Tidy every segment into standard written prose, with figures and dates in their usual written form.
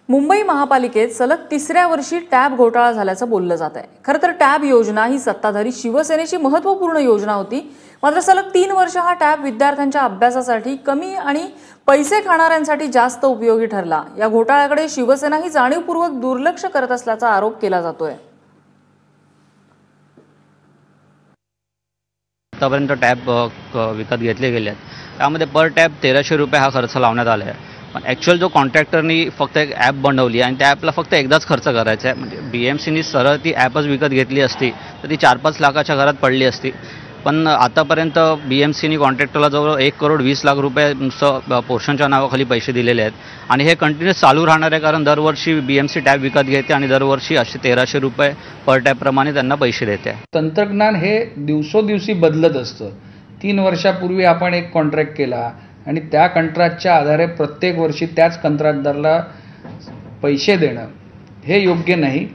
मुंबई महापालिकेत सलग तिसऱ्या वर्षी टॅब घोटाळा झाल्याचं बोललं जात आहे। खरं तर टॅब योजना ही सत्ताधारी शिवसेनेची महत्त्वपूर्ण योजना होती। मात्र सलग 3 वर्ष हा टॅब विद्यार्थ्यांच्या अभ्यासासाठी कमी आणि पैसे खाणाऱ्यांसाठी जास्त उपयोगी ठरला। या घोटाळ्याकडे शिवसेना ही जाणीवपूर्वक दुर्लक्ष करत असल्याचा आरोप केला जातोय। आतापर्यंत टॅब विकत घेतले गेले आहेत, त्यामध्ये पर टॅब 1300 रुपये हा खर्च लावण्यात आला आहे। पण ॲक्च्युअल जो कॉन्ट्रॅक्टरनी फक्त एक ॲप बनवली आणि त्या ॲपला फक्त एकदाच खर्च करायचा आहे। म्हणजे BMCनी सरळ ती ॲपच विकत घेतली असती तर ती 4-5 लाखाच्या घरात पडली असती। पण आतापर्यंत BMCनी कॉन्ट्रॅक्टरला जवळ 1,20,00,000 रुपये नुसतं पोर्शनच्या नावाखाली पैसे दिलेले आहेत आणि हे कंटिन्यूस चालू राहणार आहे, कारण दरवर्षी BMC टॅब विकत घेते आणि दरवर्षी असे 1300 रुपये पर टॅबप्रमाणे त्यांना पैसे देते। तंत्रज्ञान हे दिवसोदिवशी बदलत असतं। 3 वर्षापूर्वी आपण एक कॉन्ट्रॅक्ट केला आणि त्या कंत्राटच्या आधारे प्रत्येक वर्षी त्याच कंत्राटदाराला पैसे देणं हे योग्य नाही।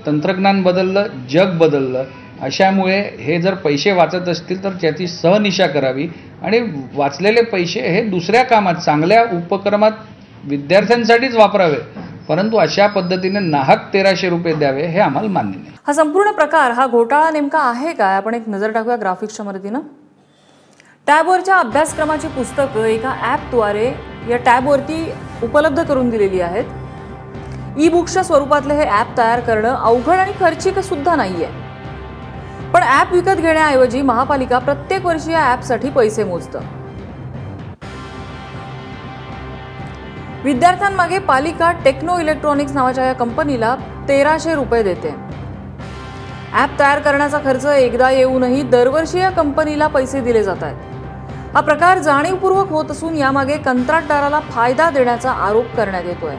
तंत्रज्ञान बदललं, जग बदललं, अशामुळे हे जर पैसे वाचत असतील तर त्याची सहनिशा करावी आणि वाचलेले पैसे हे दुसऱ्या कामात, चांगल्या उपक्रमात विद्यार्थ्यांसाठीच वापरावे, परंतु अशा पद्धतीने नाहक 1300 रुपये द्यावे हे आम्हाला मान्य नाही। हा संपूर्ण प्रकार, हा घोटाळा नेमका आहे काय, आपण एक नजर टाकूया ग्राफिक्सच्या मदतीनं। टॅबवरच्या अभ्यासक्रमाची पुस्तकं एका ॲपद्वारे या टॅबवरती उपलब्ध करून दिलेली आहेत। ई-बुक्सच्या स्वरूपातले हे ॲप तयार करणं अवघड आणि खर्चिक सुद्धा नाहीये। पण ॲप विकत घेण्याऐवजी महापालिका प्रत्येक वर्षी या ॲपसाठी पैसे मोजतं। विद्यार्थ्यांमागे पालिका टेक्नो इलेक्ट्रॉनिक्स नावाच्या या कंपनीला 1300 रुपये देते। ॲप तयार करण्याचा खर्च एकदा येऊनही दरवर्षी या कंपनीला पैसे दिले जात आहेत। हा प्रकार जाणीवपूर्वक होत असून यामागे कंत्राटदाराला फायदा देण्याचा आरोप करण्यात येतोय।